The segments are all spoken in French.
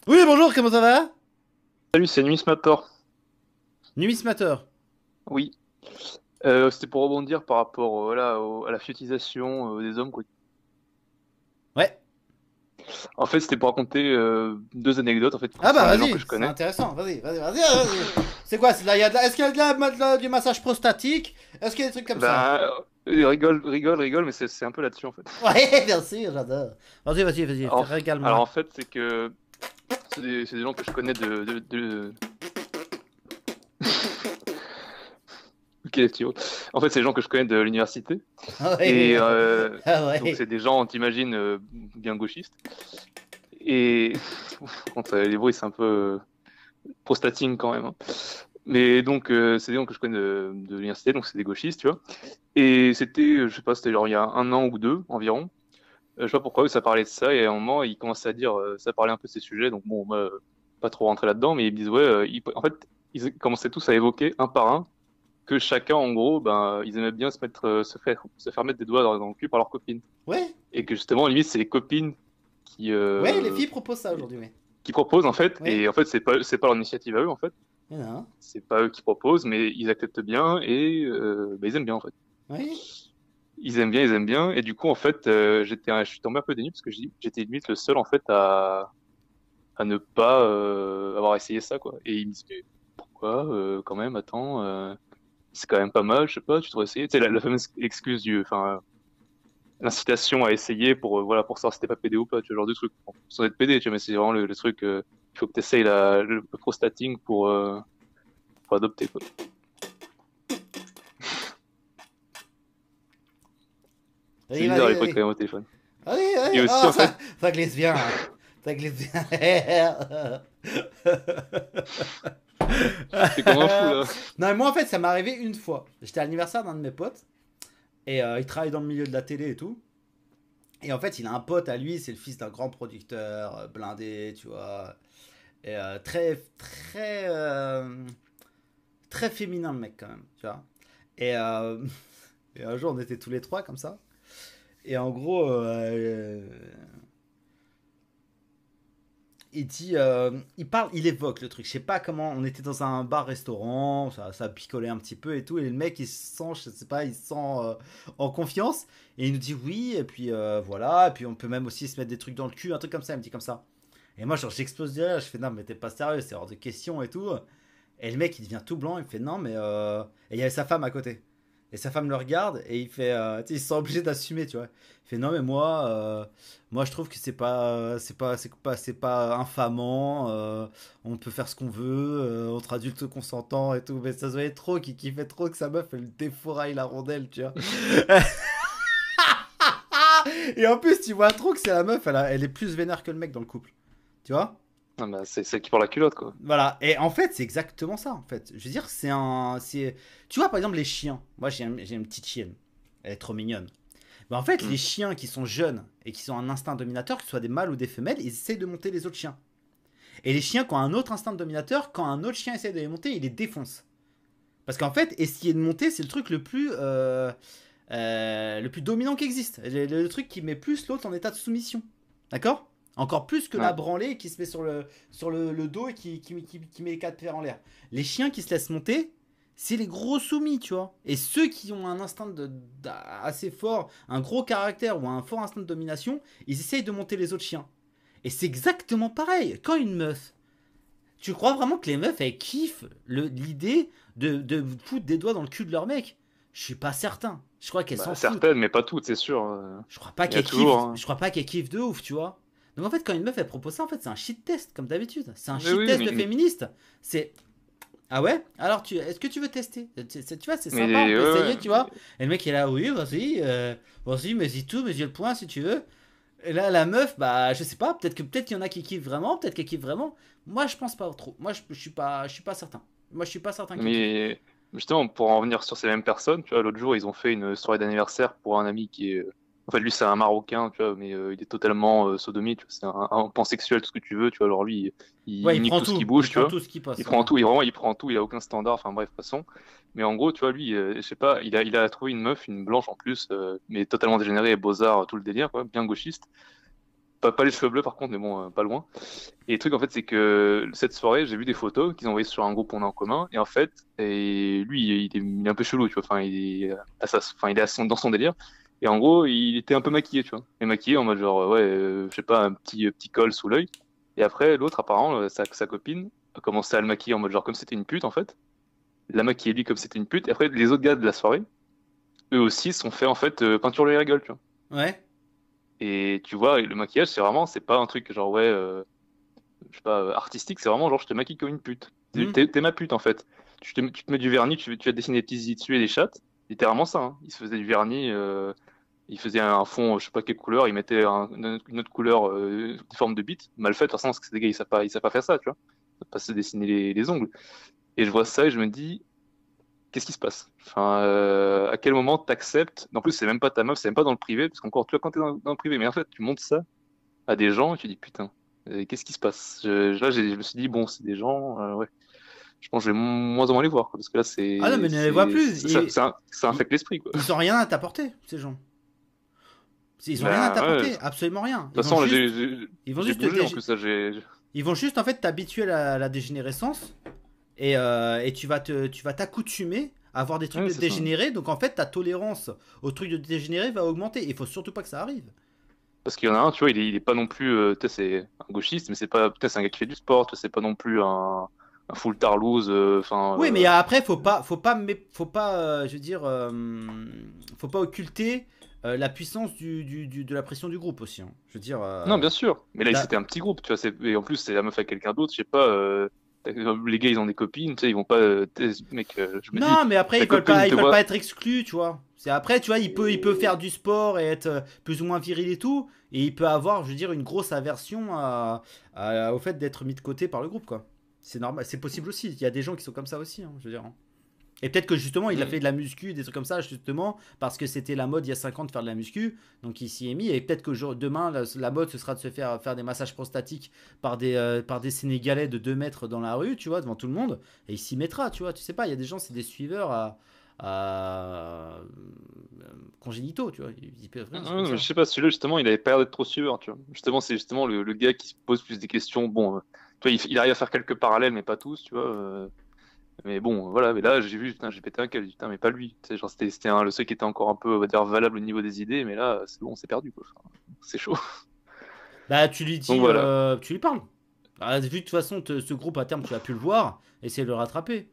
Oui, bonjour, comment ça va? Salut, c'est Numismator. Numismateur. Oui. C'était pour rebondir par rapport voilà, à la fiotisation des hommes, quoi. Ouais. En fait, c'était pour raconter deux anecdotes en fait Ah bah concernant des gens que vas-y, je c'est connais. intéressant. Vas-y. C'est quoi? Est-ce qu'il y a du massage prostatique? Est-ce qu'il y a des trucs comme ça? Ben, rigole, mais c'est un peu là-dessus en fait. Ouais, bien sûr, j'adore. Vas-y, Alors, alors régale-moi. en fait, c'est que c'est des gens que je connais Ok, les petits mots. En fait, c'est des gens que je connais de l'université. Ah Et ouais, ah donc, ouais. c'est des gens, t'imagines, bien gauchistes. Et contre les bruits, c'est un peu prostating quand même, hein. Mais donc, c'est des gens que je connais de l'université, donc c'est des gauchistes, tu vois. Et c'était, je sais pas, c'était genre il y a un an ou deux environ. Je sais pas pourquoi, ça parlait de ça, et à un moment, ils commençaient à dire, ça parlait un peu de ces sujets, donc bon, moi, pas trop rentré là-dedans, mais ils me disent, ouais, en fait, ils commençaient tous à évoquer un par un que chacun, en gros, ben, ils aimaient bien se mettre, se faire mettre des doigts dans le cul par leurs copines. Ouais, Et que justement, limite, c'est les copines qui, ouais, les filles proposent ça aujourd'hui, oui. qui proposent, en fait, Oui, et en fait, c'est pas leur initiative à eux, en fait. mais non. C'est pas eux qui proposent, mais ils acceptent bien et bah, ils aiment bien en fait. Oui. Ils aiment bien. Et du coup, en fait, je suis tombé un peu dénu parce que j'étais limite le seul en fait à ne pas avoir essayé ça quoi. Et ils me disent mais pourquoi quand même, attends, c'est quand même pas mal, je sais pas, tu devrais essayer. Tu sais la fameuse excuse enfin l'incitation à essayer pour voilà pour savoir si t'es pas pédé ou pas, tu vois, genre de truc. Bon, sans être pédé, tu vois, mais c'est vraiment le truc. Il faut que tu essayes le prostating pour adopter quoi. C'est bizarre à l'époque quand Vas-y. même au téléphone. Et Vas-y. aussi, Oh, en fait, ça glisse bien, hein. Ça glisse bien. t'es comme un fou, là. Non, mais moi en fait, ça m'est arrivé une fois. J'étais à l'anniversaire d'un de mes potes et il travaille dans le milieu de la télé et tout. Et en fait, il a un pote à lui, c'est le fils d'un grand producteur blindé, tu vois. Et très féminin le mec quand même, tu vois. Et, et un jour, on était tous les trois comme ça. Et en gros, il dit, il évoque le truc. Je sais pas comment. On était dans un bar-restaurant, ça picolait un petit peu et tout. Et le mec, il se sent, je sais pas, il se sent en confiance. Et il nous dit oui. Et puis voilà. Et puis on peut même aussi se mettre des trucs dans le cul, un truc comme ça. Il me dit comme ça. Et moi, genre, j'explose de rire. Je fais non, mais t'es pas sérieux, c'est hors de question et tout. Et le mec, il devient tout blanc. Il me fait non, mais. Et il y avait sa femme à côté. Et sa femme le regarde et il fait, tu sais, il se sent obligé d'assumer, tu vois. Il fait non mais moi je trouve que c'est pas infamant. On peut faire ce qu'on veut entre adultes consentants et tout. Mais ça se voyait trop qu'il kiffait trop que sa meuf elle défouraille la rondelle, tu vois. Et en plus tu vois trop que c'est la meuf, elle est plus vénère que le mec dans le couple, tu vois. Ah bah, c'est celle qui porte la culotte, quoi. Voilà. Et en fait c'est exactement ça en fait. Je veux dire tu vois par exemple les chiens. Moi j'ai une petite chienne. Elle est trop mignonne. Bah en fait, Hmm. les chiens qui sont jeunes et qui ont un instinct dominateur, que ce soit des mâles ou des femelles, ils essayent de monter les autres chiens. Et les chiens qui ont un autre instinct dominateur, quand un autre chien essaie de les monter, ils les défoncent. Parce qu'en fait, essayer de monter, c'est le plus dominant qui existe. Le truc qui met plus l'autre en état de soumission. D'accord. Encore plus que la Ouais. branlée qui se met le dos et qui met les quatre paires en l'air. Les chiens qui se laissent monter, c'est les gros soumis, tu vois. Et ceux qui ont un instinct assez fort, un gros caractère ou un fort instinct de domination, ils essayent de monter les autres chiens. Et c'est exactement pareil. Quand une meuf, tu crois vraiment que les meufs, elles kiffent l'idée de foutre des doigts dans le cul de leur mec? Je suis pas certain. Je crois qu'elles s'en Bah, foutent. certaines, mais pas toutes, c'est sûr. Je crois pas Il y a qu'elles toujours, kiffent. hein. Je crois pas qu'elles kiffent de ouf, tu vois. Donc en fait, quand une meuf elle propose ça, en fait, c'est un shit test comme d'habitude. C'est un Mais shit oui, test de féministe. C'est ah ouais. Alors est-ce que tu veux tester? Tu vois, c'est sympa, on mais peut ouais, essayer, ouais. tu vois. Et le mec il est là, oui, vas-y, vas-y, mets-y tout, mets-y le point si tu veux. Et là, la meuf, bah, je sais pas, peut-être qu'il y en a qui kiffent vraiment, peut-être qu'elle kiffe vraiment. Moi, je pense pas trop. Moi, je suis pas certain. Moi, je suis pas certain qu'elle kiffe. Mais justement, pour en revenir sur ces mêmes personnes, tu vois, l'autre jour, ils ont fait une soirée d'anniversaire pour un ami qui est. En fait, lui, c'est un Marocain, tu vois, mais il est totalement sodomite, tu vois, c'est un pansexuel, tout ce que tu veux, tu vois. Alors lui, Ouais, il nique tout ce qui bouge, il tu prend vois. tout ce qui Il passe, prend ouais. tout, il prend tout, il a aucun standard, enfin bref, passons. Mais en gros, tu vois, lui, je sais pas, il a trouvé une meuf, une blanche en plus, mais totalement dégénérée, beaux-arts, tout le délire, quoi, bien gauchiste. pas les cheveux bleus par contre, mais bon, pas loin. Et le truc en fait, c'est que cette soirée, j'ai vu des photos qu'ils ont envoyées sur un groupe qu'on a en commun. Et en fait, lui, il est un peu chelou, tu vois. Enfin, il est enfin, il est dans son délire. Et en gros, il était un peu maquillé, tu vois. Et maquillé en mode genre, ouais, je sais pas, un petit col sous l'œil. Et après, l'autre, apparemment, sa copine a commencé à le maquiller en mode genre comme c'était une pute en fait. Il l'a maquillé lui comme c'était une pute. Et après, les autres gars de la soirée, eux aussi, se sont fait en fait peinture la gueule, tu vois. Ouais. Et tu vois, le maquillage, c'est pas un truc genre, ouais, je sais pas, artistique, c'est vraiment genre, je te maquille comme une pute. Hmm. T'es ma pute, en fait. Tu te mets du vernis, tu vas dessiner des petits zizi dessus et des chattes. Littéralement ça, hein. Il se faisait du vernis, il faisait un fond, je sais pas quelle couleur, il mettait une autre couleur, une forme de bite. Mal fait, de toute façon, parce que c'est des gars, ils savent pas faire ça, tu vois. Ils savent pas se dessiner les ongles. Et je vois ça et je me dis, qu'est-ce qui se passe? Enfin, à quel moment t'acceptes? En plus, c'est même pas ta meuf, c'est même pas dans le privé, parce qu'encore, tu vois, quand t'es dans le privé, mais en fait, tu montres ça à des gens et tu dis, putain, qu'est-ce qui se passe? Là, je me suis dit, bon, c'est des gens, ouais. Je pense que je vais moins en moins les voir, quoi, parce que là, Ah non, mais ne les vois plus. ça Ils, infecte l'esprit, quoi. ils ont rien à t'apporter, ces gens. Ils ont rien à Ben, ouais. De t'apporter, absolument rien. toute façon, là, Ils vont j'ai juste bougé, en plus, là, ils vont juste en fait t'habituer à la dégénérescence et tu vas t'accoutumer à avoir des trucs ouais, de c'est ça. dégénérés. Donc en fait, ta tolérance aux trucs de dégénérés va augmenter. Il faut surtout pas que ça arrive. Parce qu'il y en a un, tu vois, il est pas non plus, tu sais, c'est un gauchiste, mais c'est pas, peut-être c'est un gars qui fait du sport, tu sais, c'est pas non plus un full tarlouse, enfin, Oui, mais après, faut pas, je veux dire, faut pas occulter la puissance de la pression du groupe aussi, hein. Je veux dire, non, bien sûr. Mais là, là- c'était un petit groupe, tu vois. Et en plus, c'est la meuf avec quelqu'un d'autre. Je sais pas. Les gars, ils ont des copines, tu sais. Ils vont pas. Mec, je me dis, non, mais après, ta copine ils te veulent pas voit. être exclus, tu vois. C'est après, tu vois, il peut faire du sport et être plus ou moins viril et tout, et il peut avoir, je veux dire, une grosse aversion au fait d'être mis de côté par le groupe, quoi. C'est normal, c'est possible aussi. Il y a des gens qui sont comme ça aussi, hein, je veux dire, hein. Et peut-être que justement, il a fait Hmm. de la muscu, des trucs comme ça, justement, parce que c'était la mode il y a 5 ans de faire de la muscu. Donc il s'y est mis. Et peut-être que demain, la mode, ce sera de se faire des massages prostatiques par des Sénégalais de 2 mètres dans la rue, tu vois, devant tout le monde. Et il s'y mettra, tu vois. Tu sais pas, il y a des gens, c'est des suiveurs congénitaux, tu vois. Ils peuvent Ouais, rien, c'est comme mais ça. je sais pas, celui-là, justement, il avait pas l'air d'être trop suiveur, tu vois. Justement, c'est justement le gars qui se pose plus des questions. Bon, tu vois, il arrive à faire quelques parallèles, mais pas tous, tu vois. Mais bon, voilà. Mais là, j'ai vu, putain, j'ai pété un câble. J'ai dit, putain, mais pas lui. Tu sais, genre, c'était le seul qui était encore un peu, on va dire, valable au niveau des idées. Mais là, c'est bon, c'est perdu, quoi. Enfin, c'est chaud. Bah, tu lui Donc dis, voilà. tu lui parles. Ah, vu que de toute façon, ce groupe à terme, tu vas plus le voir, essaie de le rattraper.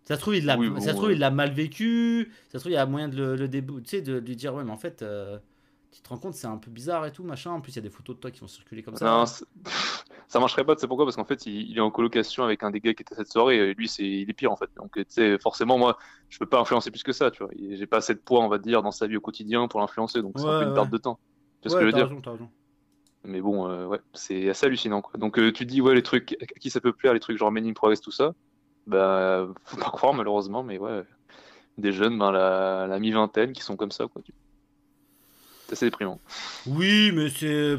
Ça se trouve, Oui, ça se bon. trouve, il l'a mal vécu. Ça se trouve, il y a moyen de tu sais, de lui dire, ouais, mais en fait, tu te rends compte, c'est un peu bizarre et tout, machin. En plus, il y a des photos de toi qui vont circuler comme Non, ça. ça marcherait pas, tu sais pourquoi? Parce qu'en fait, il est en colocation avec un des gars qui était à cette soirée, et lui, il est pire, en fait. Donc, tu sais, forcément, moi, je peux pas influencer plus que ça, tu vois. J'ai pas assez de poids, on va dire, dans sa vie au quotidien pour l'influencer, donc Ouais, c'est un peu une ouais. perte de temps. Tu vois ce que je Ouais, veux dire? t'as raison. Mais bon, ouais, c'est assez hallucinant, quoi. Donc, tu te dis, ouais, les trucs, à qui ça peut plaire, les trucs genre Men in Progress, tout ça, bah, faut pas croire, malheureusement, mais ouais, des jeunes, ben, la mi-vingtaine qui sont comme ça, quoi. C'est assez déprimant. Oui, mais c'est.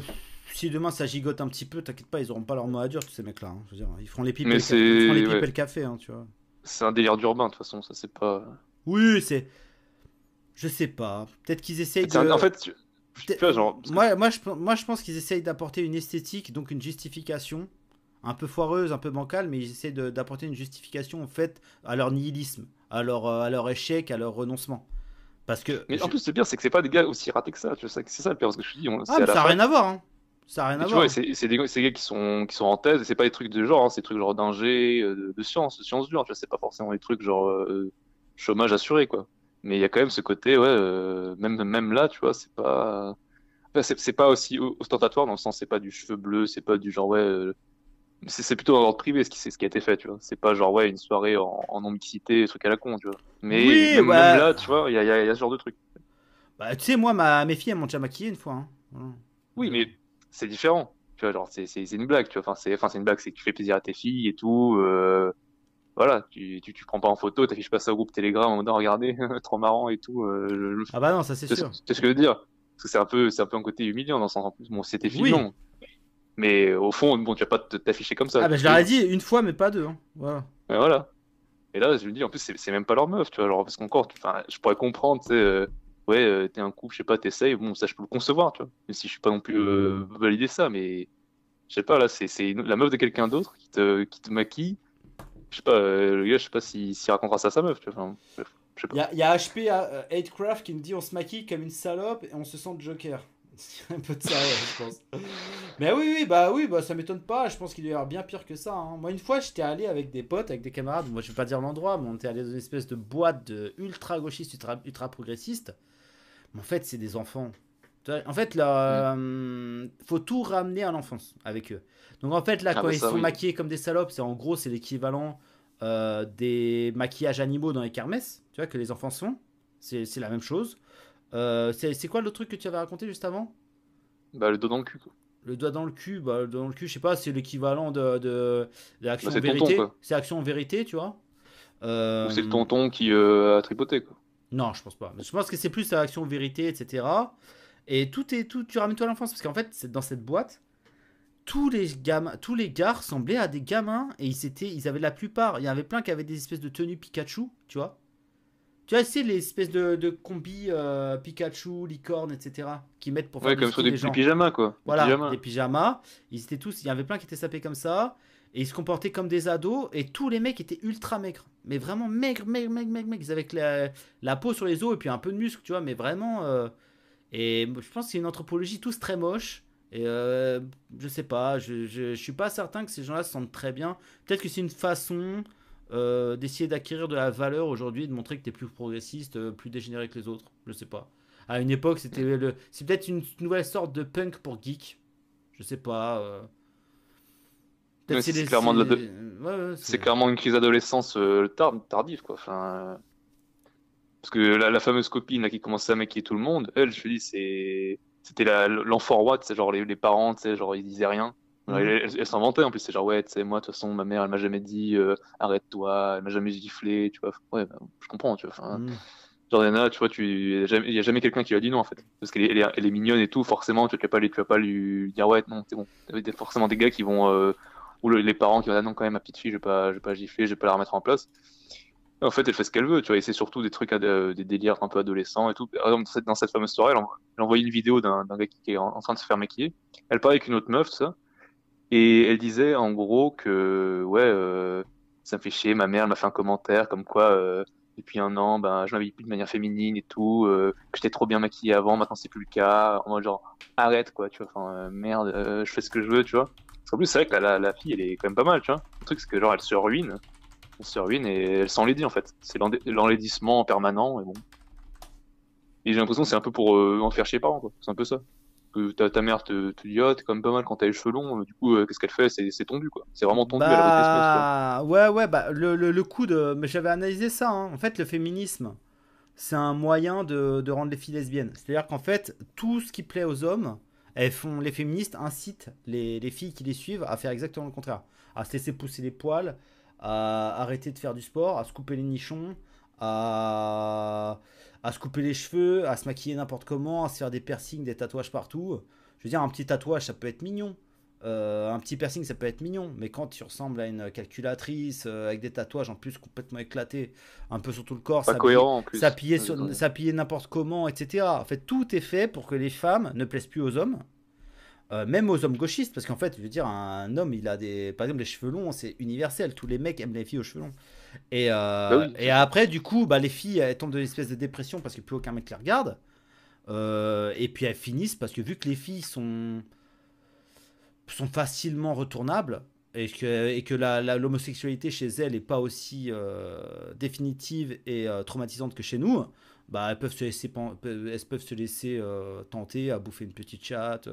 Si demain ça gigote un petit peu, t'inquiète pas, ils auront pas leur mot à dire, tous ces mecs-là, hein. Je veux dire, ils feront les pipes Mais ils feront les c'est, pipes et ouais, le café, hein, tu vois. c'est un délire d'urbain, de toute façon, ça, c'est pas. Oui, c'est. Je sais pas. Peut-être qu'ils essayent En de. fait, tu vois, genre, parce que Moi, je pense qu'ils essayent d'apporter une esthétique, donc une justification, un peu foireuse, un peu bancale, mais ils essayent d'apporter une justification en fait à leur nihilisme, à leur échec, à leur renoncement. Parce que mais en plus, le pire, c'est que c'est pas des gars aussi ratés que ça. Tu vois, c'est ça le pire, parce que je te dis, ah, c'est à mais la ça a rien à fac. voir, hein. Ça a rien Et à tu vois, voir. c'est des gars qui sont en thèse, et c'est pas des trucs de genre, hein, c'est des trucs genre d'ingé, de sciences dures. Tu vois, c'est pas forcément des trucs genre chômage assuré, quoi. Mais il y a quand même ce côté, ouais, même là, tu vois, c'est pas. Enfin, c'est pas aussi ostentatoire dans le sens, c'est pas du cheveu bleu, c'est pas du genre, ouais. C'est plutôt dans l'ordre privé ce qui a été fait, tu vois. C'est pas genre, ouais, une soirée en non-mixité, truc à la con, tu vois. Mais Oui, même ouais. là, tu vois, il y a ce genre de truc. Bah, tu sais, moi, mes filles, elles m'ont déjà maquillé une fois, hein. Voilà. Oui, mais c'est différent. Tu vois, genre, c'est une blague, tu vois. Enfin, c'est une blague, c'est que tu fais plaisir à tes filles et tout. Voilà, tu prends pas en photo, t'affiches pas ça au groupe Telegram en mode, oh, regardez, trop marrant et tout. Ah bah non, ça c'est Tu sais sûr. tu sais ce que je veux dire? Parce que c'est un peu un côté humiliant dans le sens, en plus, bon, c'est tes filles, Oui. non. Mais au fond, bon, tu vas pas t'afficher comme ça, Ah tu bah vois je ce que leur je ai veux dire. dit une fois, mais pas deux, hein. Voilà. Ouais, voilà. Et là, je me dis, en plus, c'est même pas leur meuf, tu vois, genre, parce qu'encore, enfin, je pourrais comprendre, tu sais. ouais, t'es un couple, je sais pas, t'essayes, bon, ça, je peux le concevoir, tu vois. Même si je suis pas non plus valider ça, mais je sais pas, là, la meuf de quelqu'un d'autre qui te maquille. Je sais pas, le gars, je sais pas s'il racontera ça à sa meuf, tu vois. Enfin, bref, je sais pas. Il y a HP 8craft qui me dit on se maquille comme une salope et on se sent Joker. C'est un peu de ça, ouais, je pense. Mais oui, bah ça m'étonne pas. Je pense qu'il doit y avoir bien pire que ça, hein. Moi, une fois, j'étais allé avec des potes, avec des camarades. Moi, je vais pas dire l'endroit, mais on était allé dans une espèce de boîte de ultra gauchiste, ultra progressiste. Mais en fait, c'est des enfants. En fait, Mm. là, faut tout ramener à l'enfance avec eux. Donc, en fait, là, Ah quand bah ils ça, sont oui. maquillés comme des salopes, c'est en gros, c'est l'équivalent des maquillages animaux dans les kermesses, tu vois, que les enfants font. C'est la même chose. C'est quoi le truc que tu avais raconté juste avant? Bah, le dos dans le cul, quoi. Le doigt dans le cul, bah, le doigt dans le cul, je sais pas, c'est l'équivalent de Bah, l'action en c'est tonton, vérité. quoi. C'est action en vérité, tu vois. Ou c'est le Euh, tonton qui a tripoté, quoi. non, je pense pas. Je pense que c'est plus l'action en vérité, etc. Et tout, tu ramènes toi à l'enfance, parce qu'en fait, dans cette boîte, tous les gars ressemblaient à des gamins, et ils avaient la plupart, il y en avait plein qui avaient des espèces de tenues Pikachu, tu vois. Tu vois, c'est les espèces de combis Pikachu, licorne, etc. qui mettent pour faire Ouais, du comme sur ski les des gens. pyjamas, quoi. Des Voilà, des pyjamas. pyjamas. Ils étaient tous, il y en avait plein qui étaient sapés comme ça. Et ils se comportaient comme des ados. Et tous les mecs étaient ultra maigres. Mais vraiment maigres, maigres, maigres, maigres, maigres. Ils avaient que la peau sur les os et puis un peu de muscle, tu vois. Mais vraiment. Et je pense que c'est une anthropologie tous très moche. Et je sais pas, je suis pas certain que ces gens-là se sentent très bien. Peut-être que c'est une façon d'essayer d'acquérir de la valeur aujourd'hui, de montrer que t'es plus progressiste, plus dégénéré que les autres. Je sais pas. À une époque, c'est peut-être une nouvelle sorte de punk pour geek. Je sais pas. Peut-être Ouais, c'est des. c'est clairement de Ouais, ouais, c'est clairement une crise d'adolescence tardive, quoi. Enfin, parce que la fameuse copine là, qui commençait à maquiller tout le monde, elle, je te dis, c'était l'enfant roi, tu sais, genre les parents, tu sais, genre ils disaient rien. Alors, Mhm. elle s'en vantait en plus, c'est genre ouais, tu sais, moi de toute façon ma mère elle m'a jamais dit arrête-toi, elle m'a jamais giflé, tu vois. Ouais, bah, je comprends, tu vois. Enfin, Mhm. genre Diana, tu vois, il y a jamais quelqu'un qui lui a dit non en fait, parce qu'elle est mignonne et tout, forcément, tu vas pas lui dire ouais, non, c'est bon. Il y a forcément des gars qui vont ou les parents qui vont dire non quand même ma petite fille, je vais pas gifler, je vais pas la remettre en place. En fait, elle fait ce qu'elle veut, tu vois, et c'est surtout des trucs, des délires un peu adolescents et tout. Par exemple, dans cette fameuse soirée, elle envoyait une vidéo d'un gars qui est en train de se faire maquiller. Elle parlait avec une autre meuf, tout ça, et elle disait en gros que, ouais, ça me fait chier, ma mère elle m'a fait un commentaire comme quoi, depuis un an, ben, je m'habille plus de manière féminine et tout, que j'étais trop bien maquillée avant, maintenant c'est plus le cas, en mode genre, arrête, quoi, tu vois, enfin, merde, je fais ce que je veux, tu vois. Parce qu'en plus, c'est vrai que la fille, elle est quand même pas mal, tu vois. Le truc, c'est que genre, elle se ruine et elle s'enlaidit en fait. C'est l'enlaidissement permanent et bon. Et j'ai l'impression que c'est un peu pour en faire chier les parents quoi. C'est un peu ça. Que ta mère te dit ah t'es quand même pas mal quand t'as les cheveux longs. Du coup qu'est-ce qu'elle fait? C'est tondu quoi. C'est vraiment tondu à la Britney Spears tu vois. Bah ouais ouais bah le coup de mais j'avais analysé ça hein. En fait le féminisme c'est un moyen de rendre les filles lesbiennes. C'est-à-dire qu'en fait tout ce qui plaît aux hommes les féministes incitent les filles qui les suivent à faire exactement le contraire, à se laisser pousser les poils, à arrêter de faire du sport, à se couper les nichons, à, à se couper les cheveux, à se maquiller n'importe comment, à se faire des piercings, des tatouages partout. Je veux dire, un petit tatouage, ça peut être mignon. Un petit piercing, ça peut être mignon. Mais quand tu ressembles à une calculatrice avec des tatouages en plus complètement éclatés, un peu sur tout le corps, Pas cohérent en plus. s'appuyer n'importe comment, etc. En fait, tout est fait pour que les femmes ne plaisent plus aux hommes. Même aux hommes gauchistes, parce qu'en fait, je veux dire, un homme, il a des. Par exemple, les cheveux longs, c'est universel. Tous les mecs aiment les filles aux cheveux longs. Bah oui Et c'est sûr. après, du coup, bah, les filles, elles tombent dans une espèce de dépression parce que plus aucun mec les regarde. Et puis elles finissent parce que vu que les filles sont facilement retournables et que l'homosexualité chez elles n'est pas aussi définitive et traumatisante que chez nous, bah, elles peuvent se laisser tenter à bouffer une petite chatte.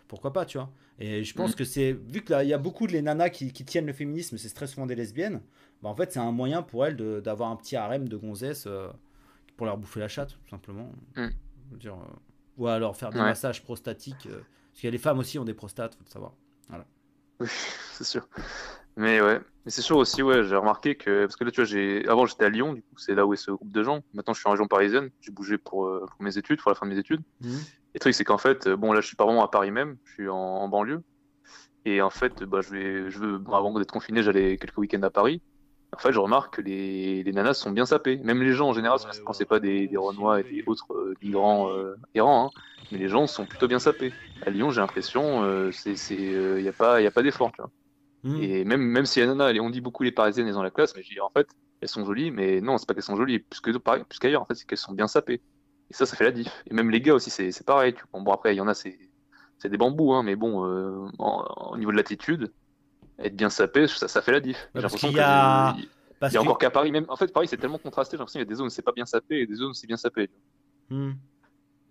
Pourquoi pas, tu vois. Et je pense Mm. que c'est. Vu que là, il y a beaucoup de les nanas qui tiennent le féminisme, c'est très souvent des lesbiennes, bah, en fait, c'est un moyen pour elles d'avoir un petit harem de gonzesses pour leur bouffer la chatte, tout simplement. Mm. Je veux dire, ou alors faire des Ouais. massages prostatiques. Parce que les femmes aussi ont des prostates, faut le savoir. Voilà. Oui c'est sûr. Mais ouais. Mais c'est sûr aussi ouais j'ai remarqué que parce que là tu vois avant j'étais à Lyon du coup c'est là où est ce groupe de gens. Maintenant je suis en région parisienne. J'ai bougé pour mes études pour la fin de mes études. Mhm. Et le truc c'est qu'en fait bon là je suis pas vraiment à Paris même. Je suis en banlieue. Et en fait, bah, bon, avant d'être confiné, j'allais quelques week-ends à Paris. En fait, je remarque que les nanas sont bien sapées. Même les gens en général, Ouais, quand ouais, c'est pas après, des c'est le Renois et des pays. autres migrants errants, hein, mais les gens sont plutôt bien sapés. À Lyon, j'ai l'impression, y a pas d'effort, tu vois. Hmm. Et même si les nanas, on dit beaucoup les Parisiennes, elles ont la classe, mais je dis en fait, elles sont jolies, mais non, c'est pas qu'elles sont jolies, plus qu'ailleurs, en fait, c'est qu'elles sont bien sapées. Et ça fait la diff. Et même les gars aussi, c'est pareil. Bon, après, il y en a, c'est des bambous, hein, mais bon, au niveau de l'attitude, être bien sapé, ça fait la diff. Et Ouais, j'ai parce qu'il l'impression y que a. il Parce y a que. encore qu'à Paris, même. En fait, Paris, c'est tellement contrasté. J'ai l'impression qu'il y a des zones où c'est pas bien sapé et des zones où c'est bien sapé. Hmm.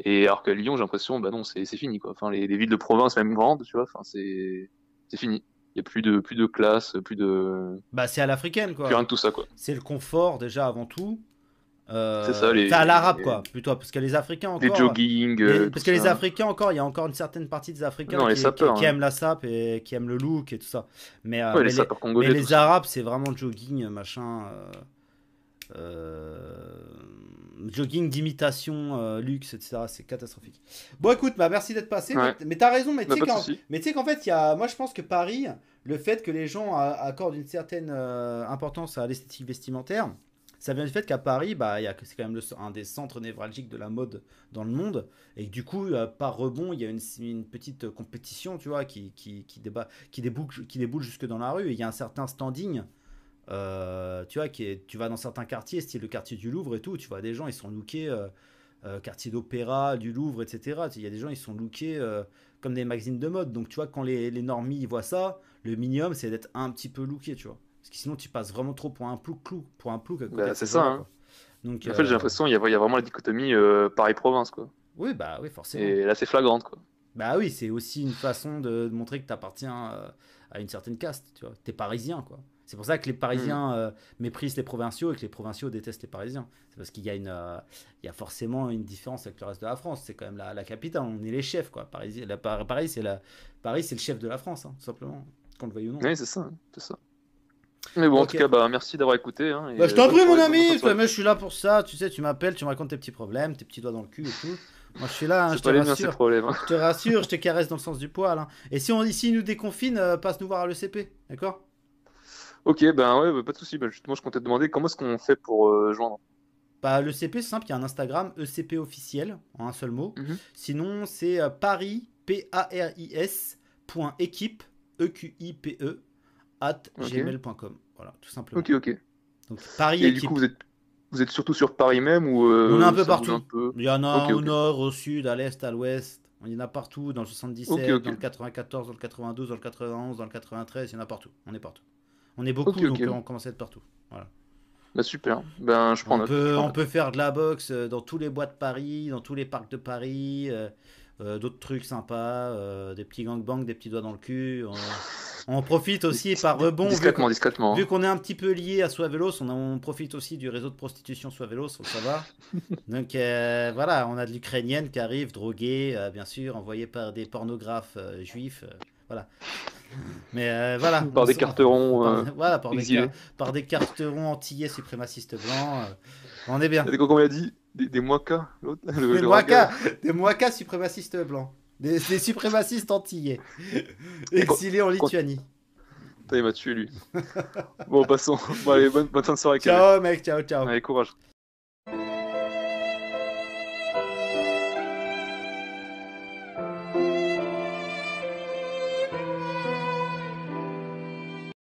Et alors que Lyon, j'ai l'impression, bah non, c'est fini, quoi. Enfin, les villes de province, même grandes, tu vois, enfin, c'est fini. Il y a plus de classe, Bah, c'est à l'africaine, plus quoi. rien de tout ça, quoi. C'est le confort, déjà, avant tout. C'est ça, Enfin, à l'arabe, quoi, plutôt. Parce que les Africains, les encore. jogging, tout Parce que les ça. Africains, encore, il y a encore une certaine partie des Africains Non, les sapeurs, qui hein. aiment la sape et qui aiment le look et tout ça. Ouais, les sapeurs Mais congolais, tout les ça. Arabes, c'est vraiment jogging, machin. Euh, Jogging d'imitation, luxe, etc. C'est catastrophique. Bon, écoute, bah, merci d'être passé. Ouais, Mais t'as raison. bah, pas de souci. Mais tu sais qu'en fait, moi, je pense que Paris, le fait que les gens accordent une certaine importance à l'esthétique vestimentaire, ça vient du fait qu'à Paris, bah, c'est quand même un des centres névralgiques de la mode dans le monde. Et que du coup, par rebond, il y a une petite compétition, tu vois, qui déboule jusque dans la rue. Et il y a un certain standing. Tu vois, tu vas dans certains quartiers, style le quartier du Louvre et tout, tu vois des gens, ils sont lookés quartier d'opéra, du Louvre, etc. Il y a des gens, ils sont lookés comme des magazines de mode. Donc, tu vois, quand les normies ils voient ça, le minimum, c'est d'être un petit peu looké, tu vois. Parce que sinon, tu passes vraiment trop pour un plouc à côté de Bah, c'est ces ça, gens-là, hein. quoi. Donc, En fait, j'ai l'impression il y a vraiment la dichotomie Paris-province, quoi. oui, bah oui, forcément. Et là, c'est flagrante, quoi. Bah oui, c'est aussi une façon de montrer que tu appartiens à une certaine caste, tu vois. T'es parisien, quoi. C'est pour ça que les Hmm. Parisiens méprisent les provinciaux et que les provinciaux détestent les Parisiens. C'est parce il y a forcément une différence avec le reste de la France. C'est quand même la capitale, on est les chefs, quoi. Paris, c'est le chef de la France, hein, tout simplement, qu'on le veuille ou non. Oui, c'est ça, hein, c'est ça. Mais bon, en tout Ok. cas, bah, merci d'avoir écouté, hein, Bah, et je t'en bonne prie, mon soirée, bonne fin de ami. soirée. Mais je suis là pour ça. Tu sais, tu m'appelles, tu me racontes tes petits problèmes, tes petits doigts dans le cul et tout. Moi, je suis là, hein, je C'est te pas les miens, ces rassure. problèmes, hein. Je te rassure, je te caresse dans le sens du poil, hein. Et si nous déconfine, passe nous voir à l'ECP, d'accord? Ok, ben ouais, bah, pas de souci. Bah, justement, je comptais te demander comment est-ce qu'on fait pour joindre. Bah, l'ECP, c'est simple, il y a un Instagram ECP officiel, en un seul mot. Mhm. Sinon, c'est Paris, Paris, point équipe, EQIPE, at Ok, gmail.com. Voilà, tout simplement. ok. Donc, Paris Et du coup, équipe. vous êtes surtout sur Paris même ou On est un peu ça bouge un partout. peu? Il y en a Ok, au ok. nord, au sud, à l'est, à l'ouest. Il y en a partout, dans le Ok, 77, ok. dans le 94, dans le 92, dans le 91, dans le 93, il y en a partout. On est partout. On est Ok, beaucoup, donc ok. on commence à être partout. Voilà. Bah super. Ben, je prends note, je prends On note. peut faire de la boxe dans tous les bois de Paris, dans tous les parcs de Paris, d'autres trucs sympas, des petits gangbangs, des petits doigts dans le cul. On profite aussi par rebond, Discrètement, discrètement, vu hein. qu'on est un petit peu lié à Suavelos, on profite aussi du réseau de prostitution Suavelos, faut le savoir. Donc voilà, on a de l'Ukrainienne qui arrive, droguée, bien sûr, envoyée par des pornographes juifs. Voilà. Mais voilà, Par des carterons voilà, exilés. par des carterons antillais suprémacistes blancs. On est bien. Et comment il a dit? Des moicas, l'autre, Des le raga, là. moicas, des moicas suprémacistes blancs. Des suprémacistes antillais. Et quand, Exilés en quand... Lituanie. Putain, il m'a tué, lui. Bon, passons. Bon, allez, bonne fin de soirée, Kamel. Ciao mec, ciao, ciao. Allez, courage.